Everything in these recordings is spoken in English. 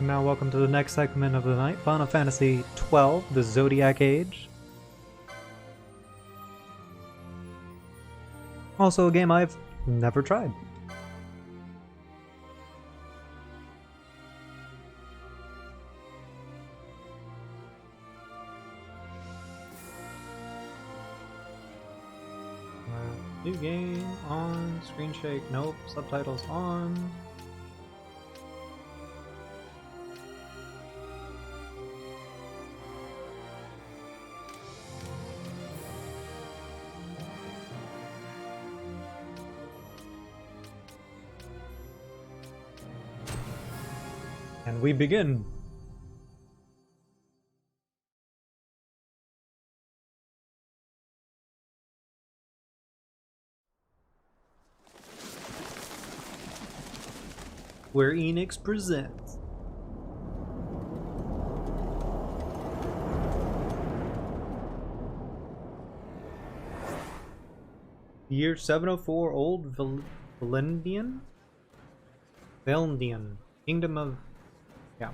Now welcome to the next segment of the night, Final Fantasy XII The Zodiac Age. Also a game I've never tried. New game, on, screen shake, nope, subtitles on. And we begin. Where Enix presents. Year 704, Old Valendian? Valendian. Kingdom of... yeah.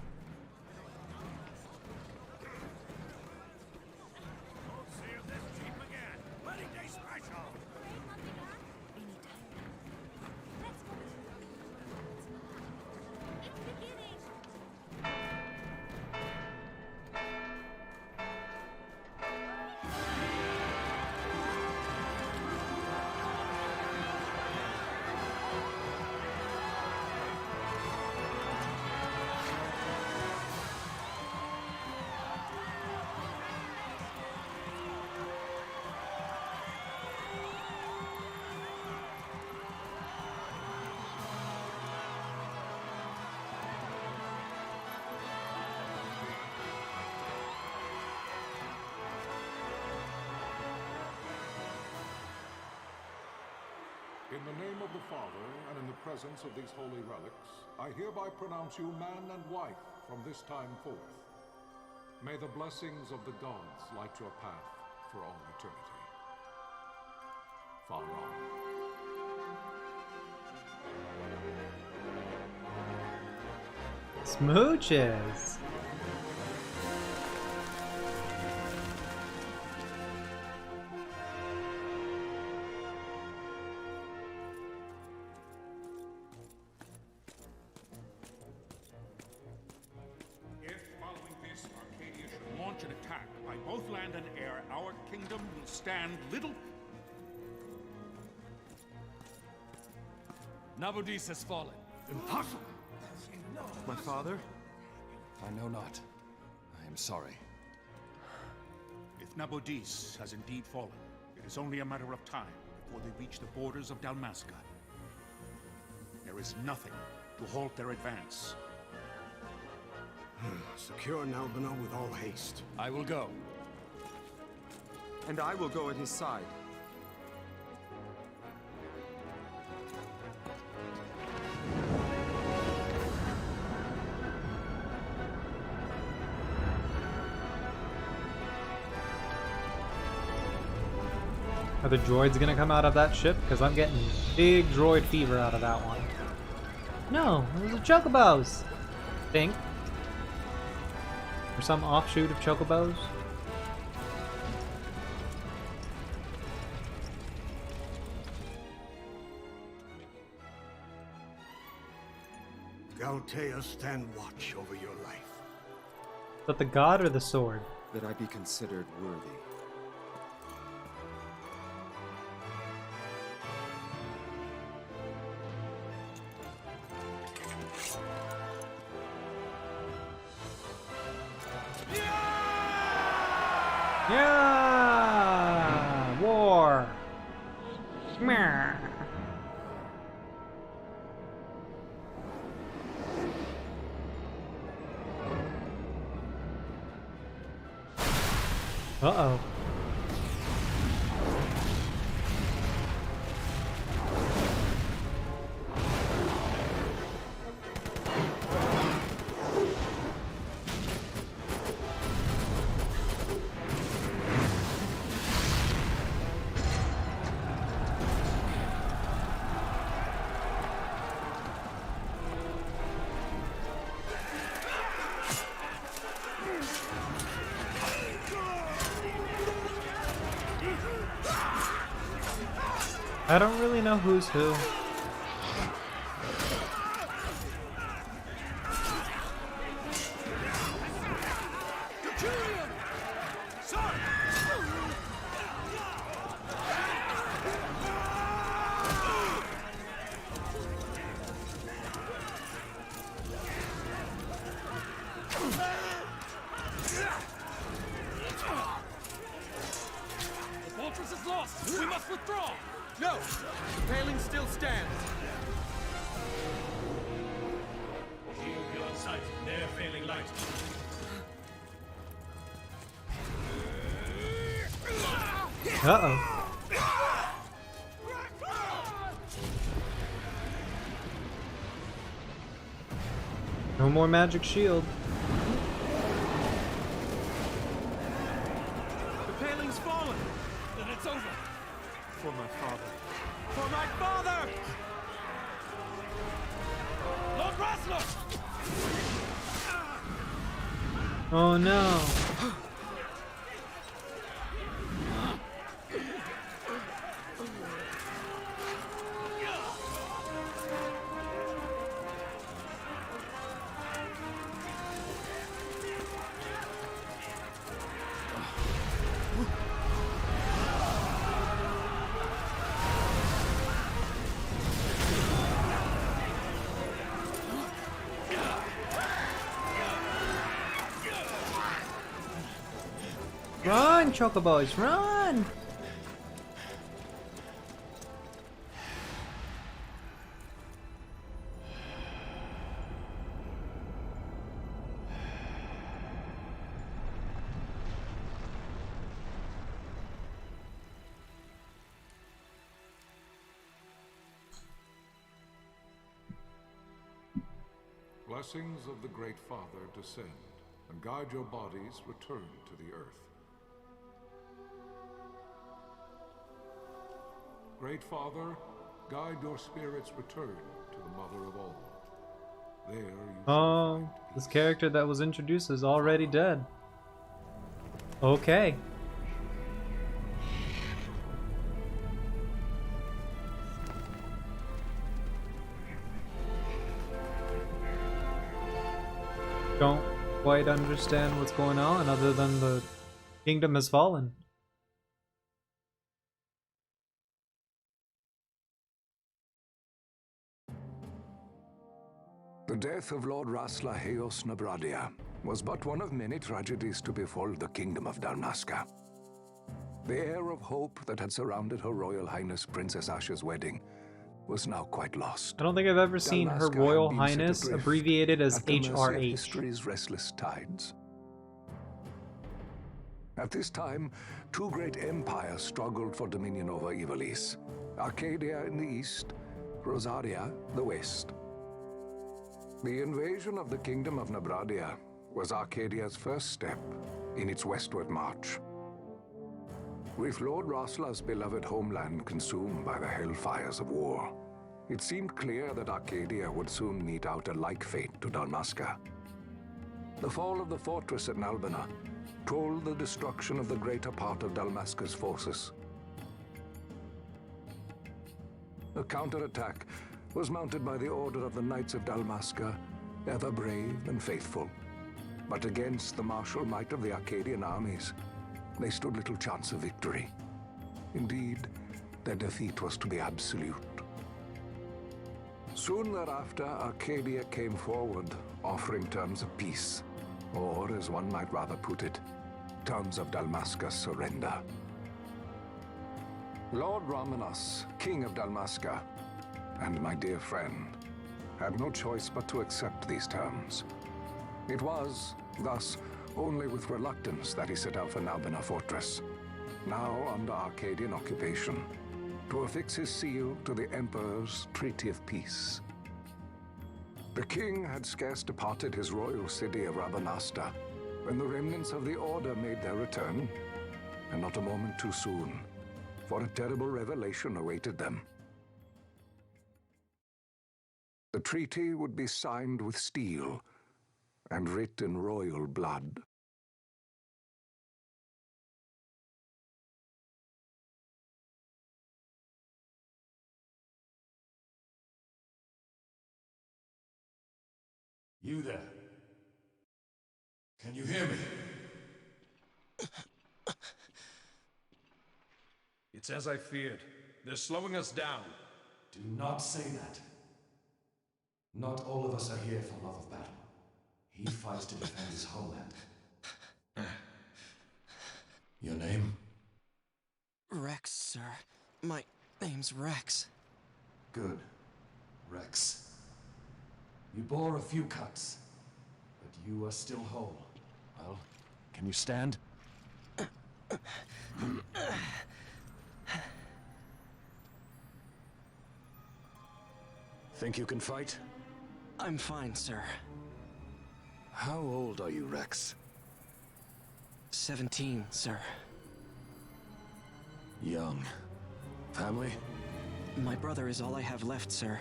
In the name of the Father, and in the presence of these holy relics, I hereby pronounce you man and wife from this time forth. May the blessings of the gods light your path for all eternity. Far on. Smooches! Nabudis has fallen. Impossible! My father? I know not. I am sorry. If Nabudis has indeed fallen, it is only a matter of time before they reach the borders of Dalmasca. There is nothing to halt their advance. Secure Nalbina with all haste. I will go. And I will go at his side. Are the droids gonna come out of that ship? Because I'm getting big droid fever out of that one. No, it was the chocobos! I think. Or some offshoot of chocobos. Galtea, stand watch over your life. But the god or the sword? That I be considered worthy. Yeah! War! Meh. Uh-oh. I don't really know who's who. We must withdraw! No! The paling still stands! Shield beyond sight, near failing light. Uh-oh. No more magic shield. The paling's fallen! Then it's over! For my father. For my father! Lord Rasler! Oh no. Run, Chocobos, run! Blessings of the Great Father descend, and guide your bodies return to the earth. Great Father, guide your spirits return to the Mother of all. There you shall find This peace. character that was introduced is already dead. Okay. Don't quite understand what's going on other than the kingdom has fallen. The death of Lord Rasla Heos Nabradia was but one of many tragedies to befall the Kingdom of Dalmasca. The air of hope that had surrounded Her Royal Highness Princess Asha's wedding was now quite lost. I don't think I've ever seen Her Dalmasca Royal had been set Highness adrift abbreviated as at the mercy of HRH. history's restless tides. At this time, two great empires struggled for dominion over Ivalice. Arcadia in the east, Rosaria the west. The invasion of the Kingdom of Nabradia was Arcadia's first step in its westward march. With Lord Rasla's beloved homeland consumed by the hellfires of war, it seemed clear that Arcadia would soon mete out a like fate to Dalmasca. The fall of the fortress at Nalbina told the destruction of the greater part of Dalmasca's forces. A counterattack was mounted by the Order of the Knights of Dalmasca, ever brave and faithful. But against the martial might of the Arcadian armies, they stood little chance of victory. Indeed, their defeat was to be absolute. Soon thereafter, Arcadia came forward, offering terms of peace, or, as one might rather put it, terms of Dalmasca's surrender. Lord Ramanas, King of Dalmasca, and my dear friend, had no choice but to accept these terms. It was, thus, only with reluctance that he set out for Nalbina Fortress, now under Arcadian occupation, to affix his seal to the Emperor's Treaty of Peace. The king had scarce departed his royal city of Rabanasta when the remnants of the Order made their return, and not a moment too soon, for a terrible revelation awaited them. The treaty would be signed with steel and writ in royal blood. You there? Can you hear me? It's as I feared. They're slowing us down. Do not say that. Not all of us are here for love of battle. He fights to defend his homeland. Your name? Rex, sir. My name's Rex. Good. Rex. You bore a few cuts, but you are still whole. Well, can you stand? Think you can fight? I'm fine, sir. How old are you, Rex? 17, sir. Young. Family? My brother is all I have left, sir.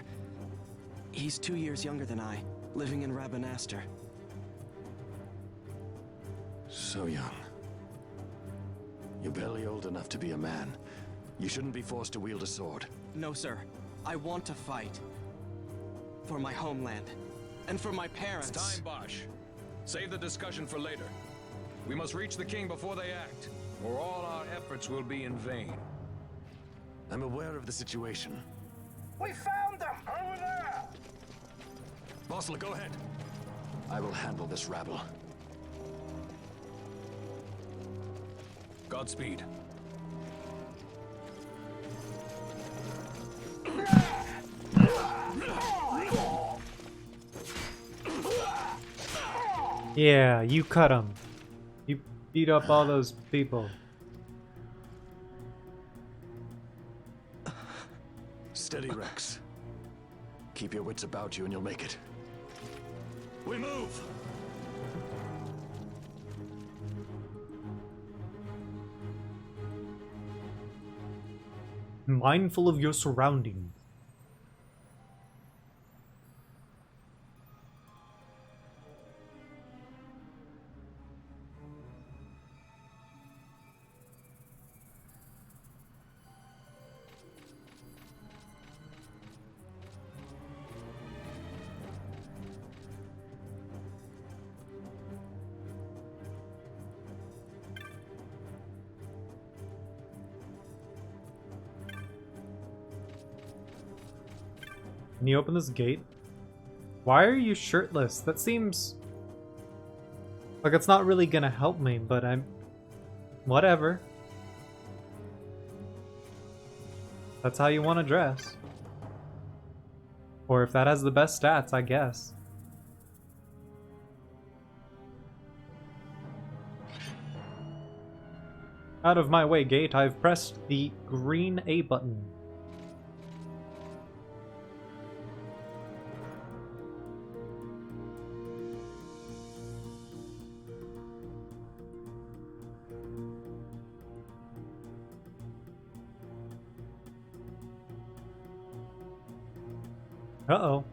He's 2 years younger than I, living in Rabanastre. So young. You're barely old enough to be a man. You shouldn't be forced to wield a sword. No, sir. I want to fight. For my homeland. And for my parents. It's time, Bosch. Save the discussion for later. We must reach the king before they act, or all our efforts will be in vain. I'm aware of the situation. We found them! Over there! Bossel, go ahead. I will handle this rabble. Godspeed. Yeah, you cut him. You beat up all those people. Steady, Rex. Keep your wits about you and you'll make it. We move! Mindful of your surroundings. Can you open this gate? Why are you shirtless? That seems like it's not really gonna help me, but I'm... whatever. That's how you want to dress. Or if that has the best stats, I guess. Out of my way, gate. I've pressed the green A button. Uh-oh.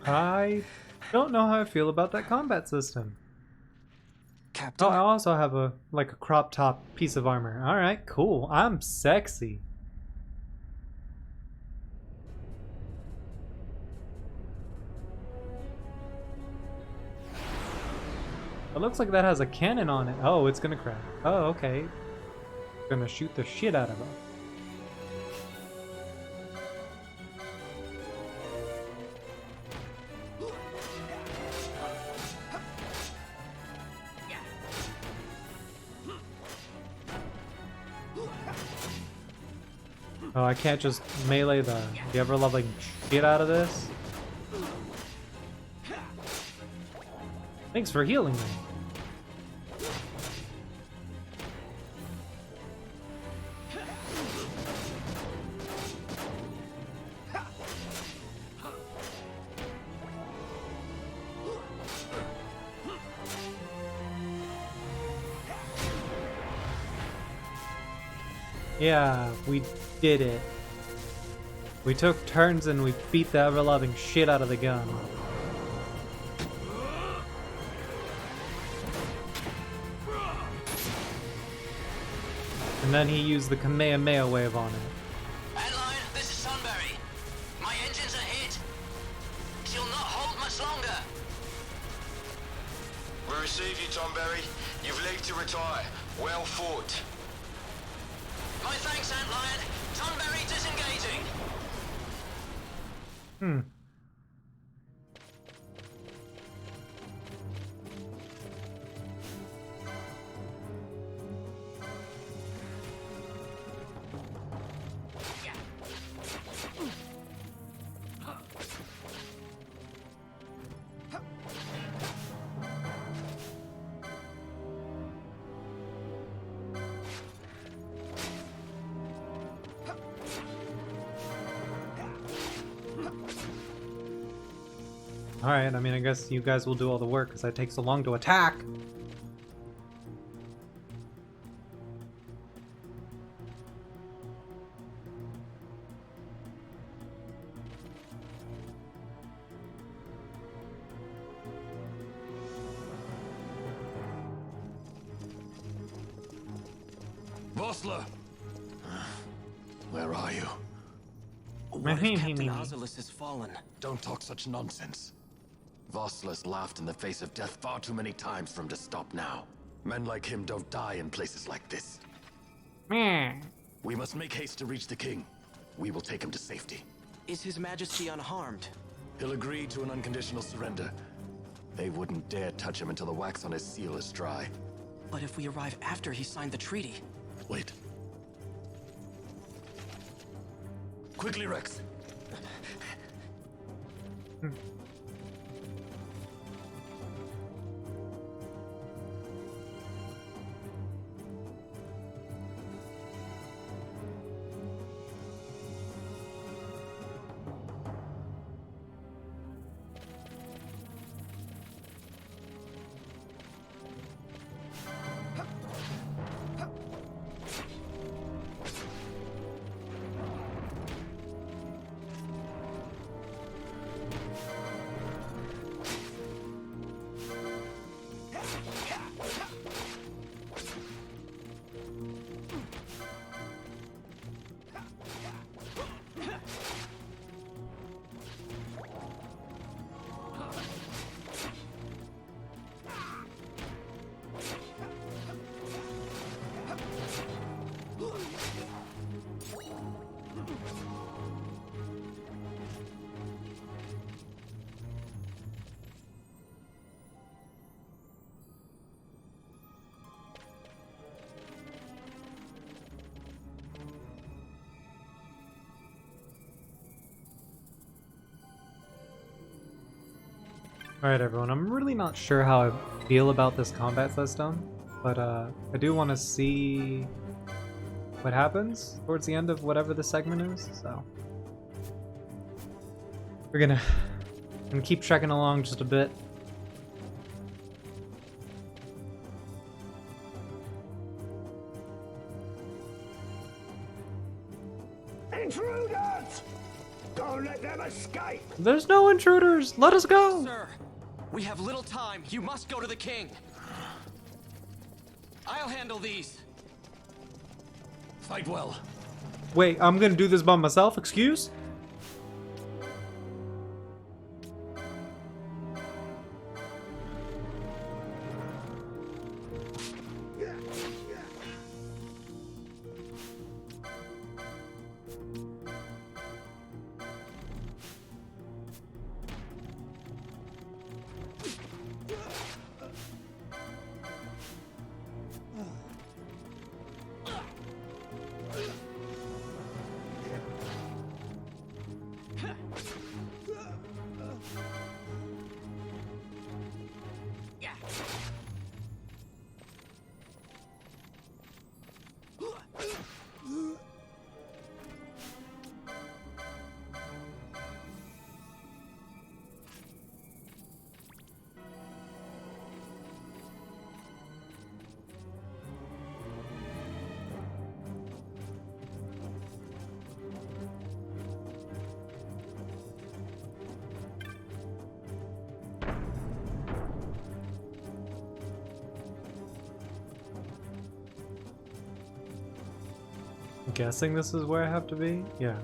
I don't know how I feel about that combat system. Captain? Oh, I also have a crop top piece of armor. All right, cool. I'm sexy. It looks like that has a cannon on it. Oh, it's gonna crack. Oh, okay. Gonna shoot the shit out of it. Oh, I can't just melee the ever-loving shit out of this. Thanks for healing me. Yeah, we did it. We took turns and we beat the ever-loving shit out of the gun. And then he used the Kamehameha wave on it. Adeline, this is Sunbury. My engines are hit. She'll not hold much longer. We receive you, Tomberry. You've leave to retire. Well fought. My thanks, Antlion. Sunbury disengaging. Alright, I mean, I guess you guys will do all the work because it takes so long to attack. Vossler! Where are you? What if Captain Oculus has fallen? Don't talk such nonsense. Vossler's laughed in the face of death far too many times for him to stop now. Men like him don't die in places like this. We must make haste to reach the king. We will take him to safety. Is His Majesty unharmed? He'll agree to an unconditional surrender. They wouldn't dare touch him until the wax on his seal is dry. But if we arrive after he signed the treaty... Wait. Quickly, Rex. Alright everyone, I'm really not sure how I feel about this combat system, but I do want to see what happens towards the end of whatever the segment is, so we're gonna keep checking along just a bit. Intruders! Don't let them escape! There's no intruders! Let us go! Sir, we have little time. You must go to the king. I'll handle these. Fight well. Wait, I'm gonna do this by myself? Excuse? guessing this is where I have to be? Yeah.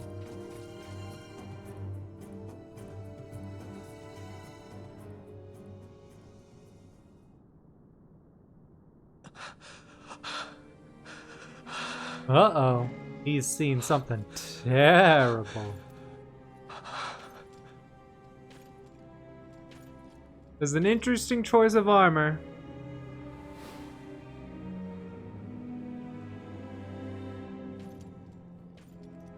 Uh-oh. He's seen something terrible. There's an interesting choice of armor.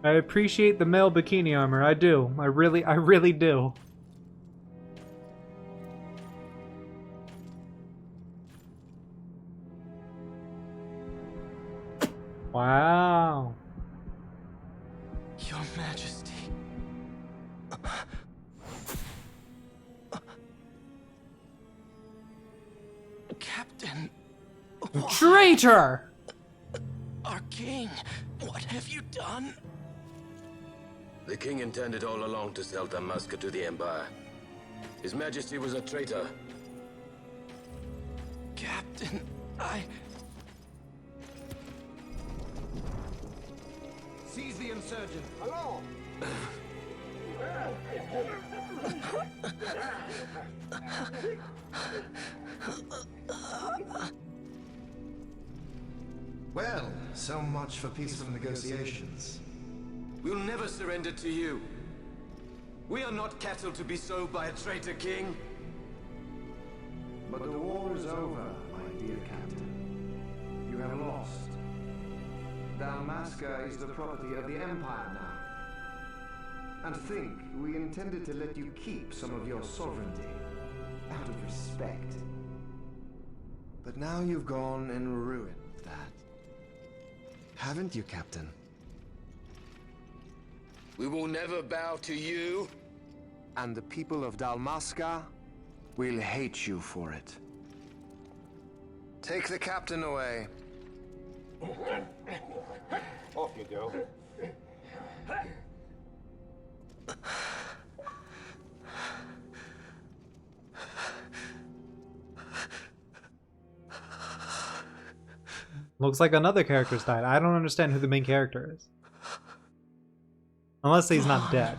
I appreciate the male bikini armor. I do. I really do. Wow. Your Majesty. Captain. Why? Traitor! Our king, what have you done? The king intended all along to sell Dalmasca to the Empire. His Majesty was a traitor. Captain, Seize the insurgent. Along! Well, so much for peaceful negotiations. We'll never surrender to you. We are not cattle to be sold by a traitor king. But the war is over, my dear captain. You have lost. Dalmasca is the property of the Empire now. And think, we intended to let you keep some of your sovereignty, out of respect. But now you've gone and ruined that. Haven't you, Captain? We will never bow to you. And the people of Dalmasca will hate you for it. Take the captain away. Off you go. Looks like another character's died. I don't understand who the main character is. Unless he's not dead.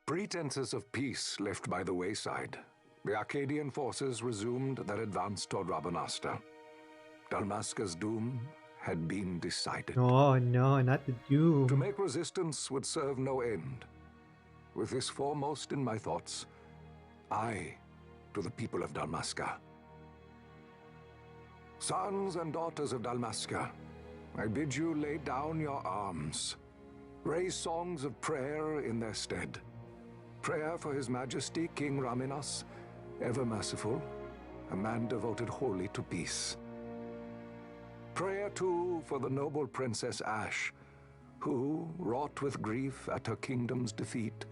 Pretenses of peace left by the wayside, the Arcadian forces resumed their advance toward Rabanasta. Dalmasca's doom had been decided. Oh no, not the doom. To make resistance would serve no end. With this foremost in my thoughts, I to the people of Dalmasca. Sons and daughters of Dalmasca, I bid you lay down your arms. Raise songs of prayer in their stead. Prayer for His Majesty King Raminas, ever merciful, a man devoted wholly to peace. Prayer, too, for the noble Princess Ash, who, wrought with grief at her kingdom's defeat,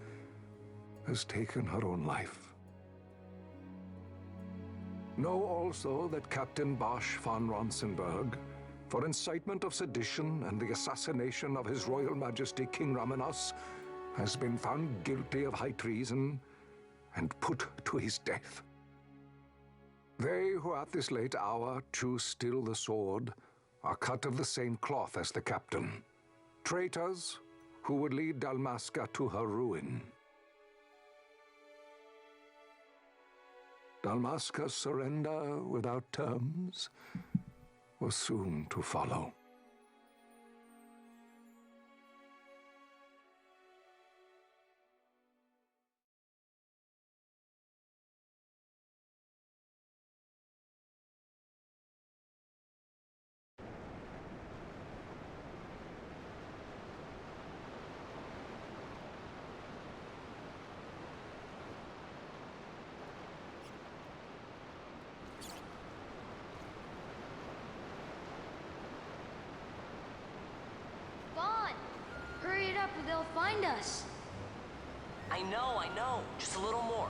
has taken her own life. Know also that Captain Bosch von Ronsenberg, for incitement of sedition and the assassination of His Royal Majesty King Raminas, has been found guilty of high treason and put to his death. They who at this late hour choose still the sword are cut of the same cloth as the captain. Traitors who would lead Dalmasca to her ruin. Dalmasca's surrender without terms was soon to follow. Hurry it up or they'll find us. I know. Just a little more.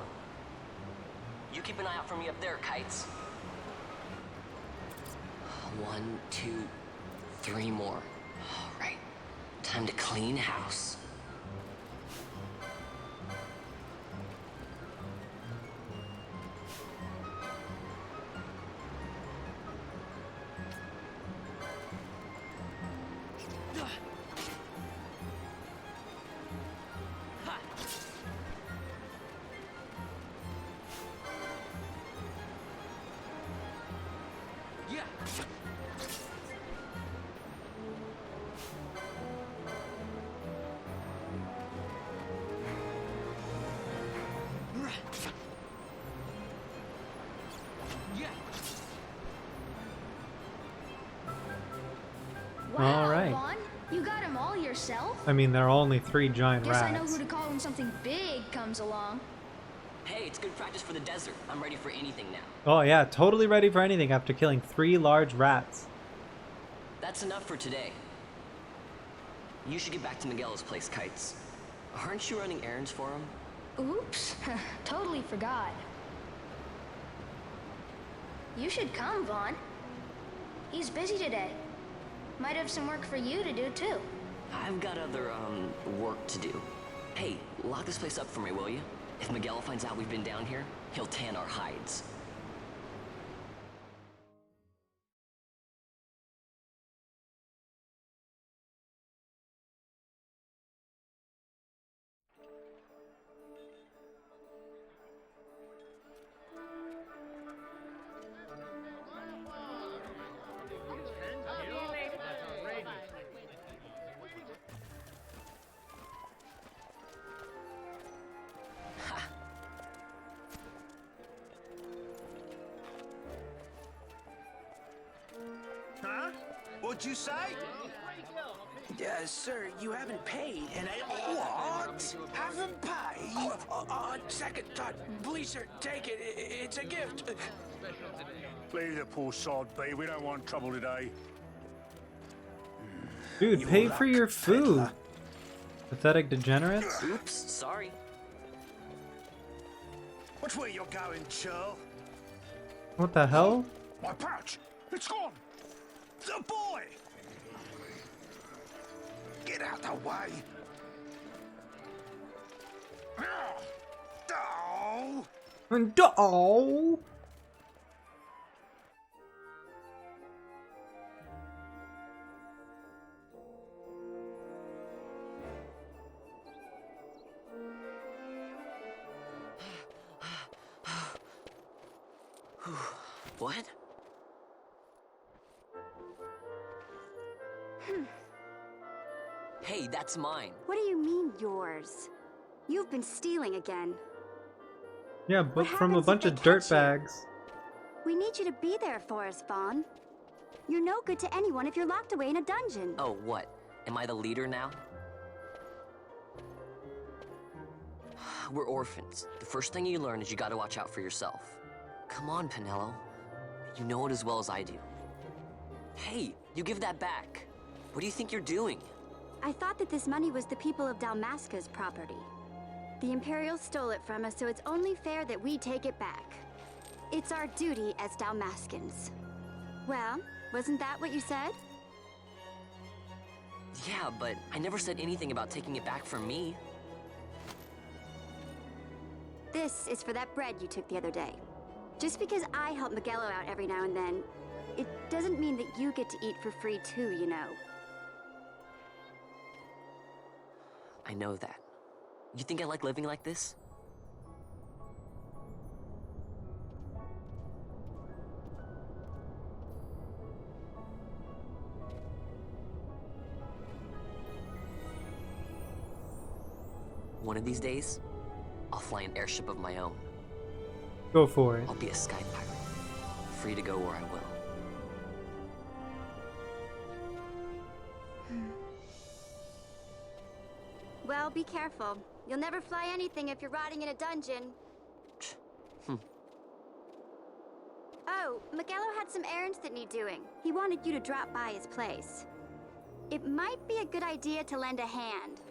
You keep an eye out for me up there, Kites. 1, 2, 3 more. All right. Time to clean house. Wow, All right. Vaughn, you got him all yourself? I mean, there are only 3 giant Guess I know rats. who to call when something big comes along. Hey, it's good practice for the desert. I'm ready for anything now. Oh yeah, totally ready for anything after killing 3 large rats. That's enough for today. You should get back to Miguel's place, Kites. Aren't you running errands for him? Oops, totally forgot. You should come, Vaughn. He's busy today. Might have some work for you to do, too. I've got other, work to do. Hey, lock this place up for me, will you? If Miguel finds out we've been down here, he'll tan our hides. Huh? What'd you say? Sir, you haven't paid, and I... What? Haven't paid? On second thought, please, sir, take it. It's a gift. Leave the poor sod be. We don't want trouble today. Dude, pay for your food. Pathetic degenerates. Oops, sorry. Which way you're going, Churl? What the hell? My pouch! It's gone! The boy! Get out the way! Oh! Oh! What? Hey, that's mine. What do you mean, yours? You've been stealing again. Yeah, but What from a happens bunch if of they catch you? dirtbags. We need you to be there for us, Vaughn. You're no good to anyone if you're locked away in a dungeon. Oh, what? Am I the leader now? We're orphans. The first thing you learn is you gotta watch out for yourself. Come on, Pinello. You know it as well as I do. Hey, you give that back. What do you think you're doing? I thought that this money was the people of Dalmasca's property. The Imperials stole it from us, so it's only fair that we take it back. It's our duty as Dalmascans. Well, wasn't that what you said? Yeah, but I never said anything about taking it back from me. This is for that bread you took the other day. Just because I help Miguelo out every now and then, it doesn't mean that you get to eat for free too, you know. I know that. You think I like living like this? One of these days, I'll fly an airship of my own. Go for it. I'll be a sky pirate, free to go where I will. Well, be careful. You'll never fly anything if you're rotting in a dungeon. Oh, Miguelo had some errands that need doing. He wanted you to drop by his place. It might be a good idea to lend a hand.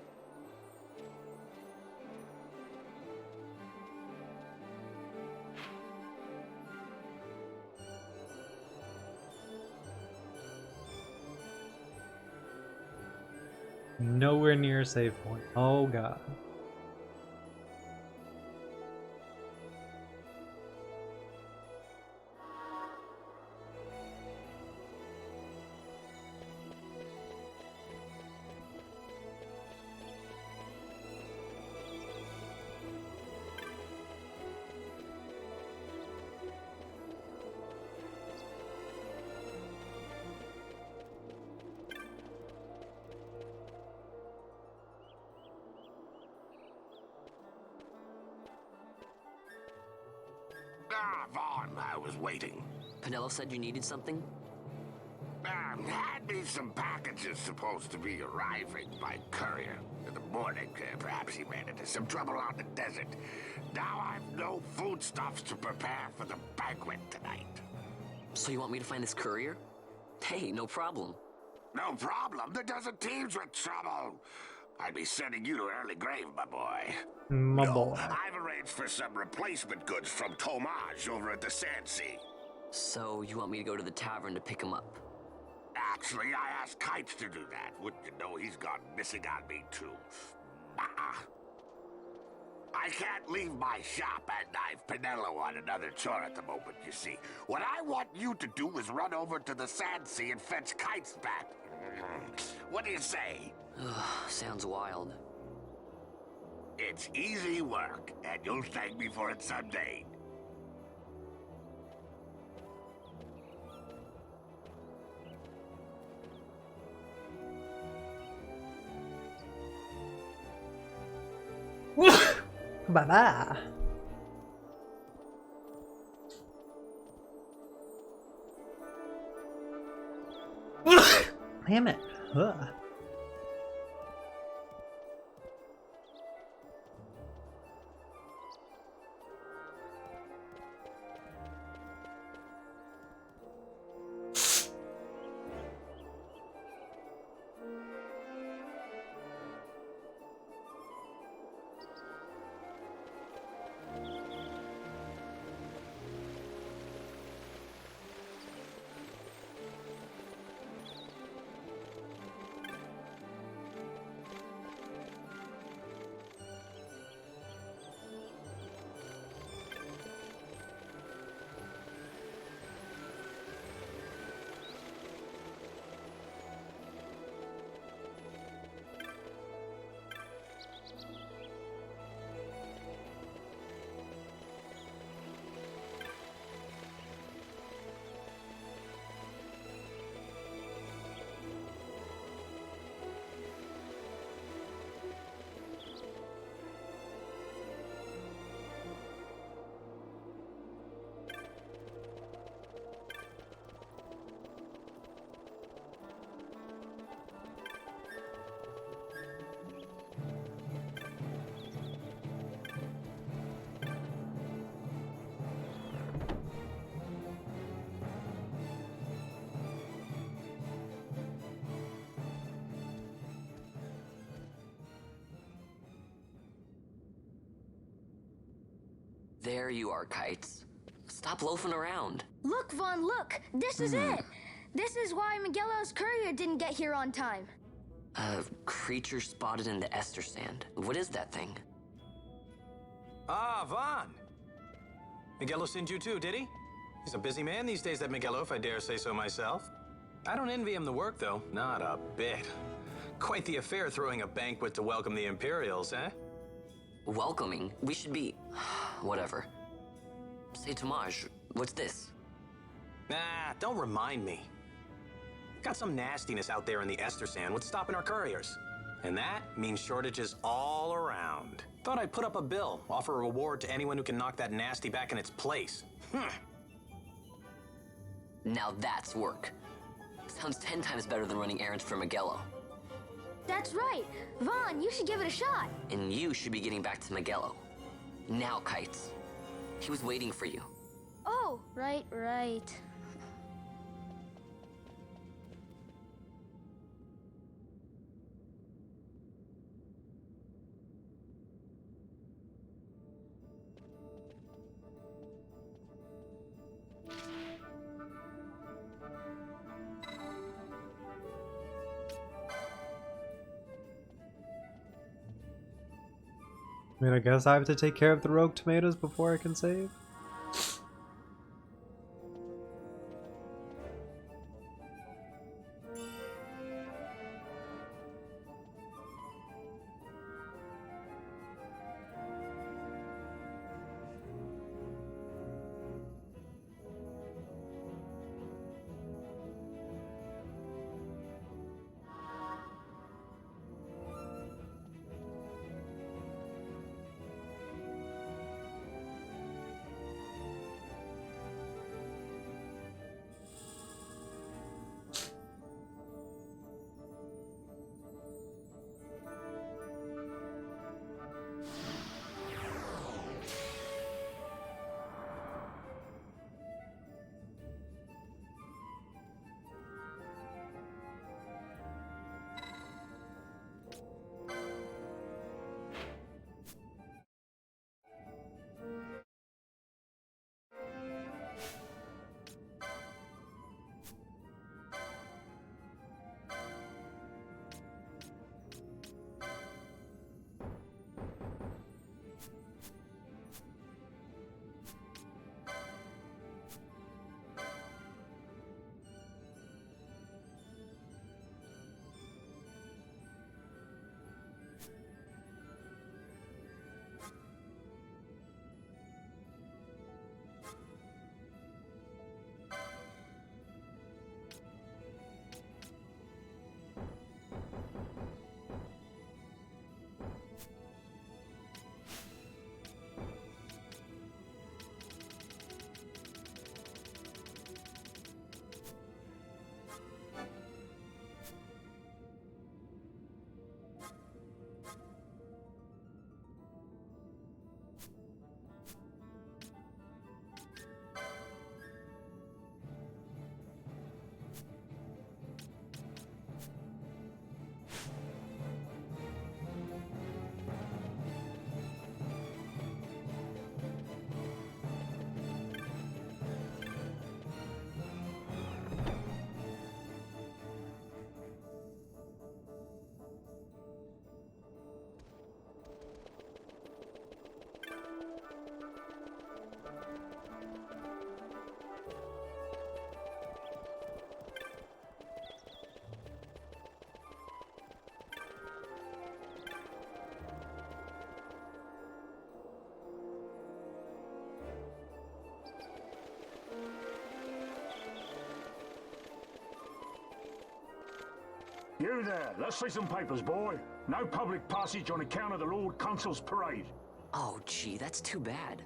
Nowhere near a save point. Oh god. was waiting. Pinello said you needed something? Had me some packages supposed to be arriving by courier. In the morning, perhaps he ran into some trouble on the desert. Now I've no foodstuffs to prepare for the banquet tonight. So you want me to find this courier? Hey, no problem. No problem. The desert teems with trouble. I'd be sending you to early grave, my boy. My boy. I've arranged for some replacement goods from Tomage over at the Sand Sea. So you want me to go to the tavern to pick him up? Actually, I asked Kites to do that. Wouldn't you know he's gone missing on me, too. I can't leave my shop and I've Pinello on another chore at the moment, you see. What I want you to do is run over to the Sand Sea and fetch Kites back. What do you say? Sounds wild. It's easy work, and you'll thank me for it someday. Bye-bye. Damn it. Ugh. There you are, Kites. Stop loafing around. Look, Vaughn, look! This is it! This is why Miguelo's courier didn't get here on time. Creature spotted in the ester sand. What is that thing? Ah, Vaughn! Miguelo sent you too, did he? He's a busy man these days, that Miguelo, if I dare say so myself. I don't envy him the work, though. Not a bit. Quite the affair throwing a banquet to welcome the Imperials, eh? Welcoming? We should be... whatever. Say, Tomage, what's this? Nah, don't remind me. Got some nastiness out there in the ester sand. What's stopping our couriers? And that means shortages all around. Thought I'd put up a bill, offer a reward to anyone who can knock that nasty back in its place. Now that's work. Sounds 10 times better than running errands for Miguelo. That's right. Vaughn, you should give it a shot. And you should be getting back to Miguelo. Now, Kites. He was waiting for you. Oh, right. I mean, I guess I have to take care of the rogue tomatoes before I can save. You there, let's see some papers, boy. No public passage on account of the Lord Consul's parade. Oh, gee, that's too bad.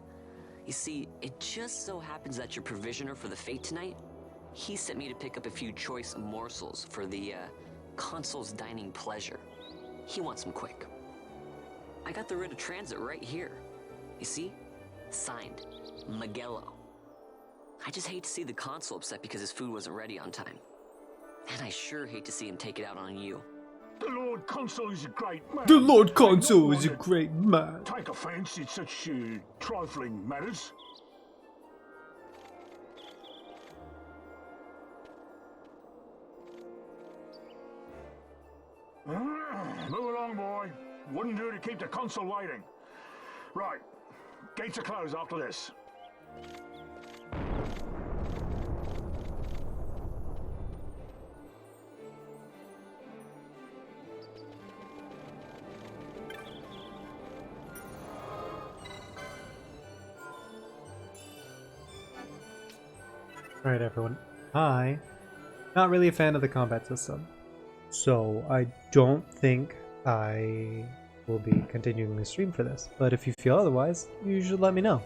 You see, it just so happens that your provisioner for the fete tonight, he sent me to pick up a few choice morsels for the, Consul's dining pleasure. He wants them quick. I got the writ of transit right here. You see? Signed, Magello. I just hate to see the Consul upset because his food wasn't ready on time. And I sure hate to see him take it out on you. The Lord Consul is a great man. The Lord Consul is a great man. Take offense in such trifling matters. Move along, boy. Wouldn't do to keep the Consul waiting. Right. Gates are closed after this. Alright everyone, not really a fan of the combat system, so I don't think I will be continuing the stream for this, but if you feel otherwise, you should let me know.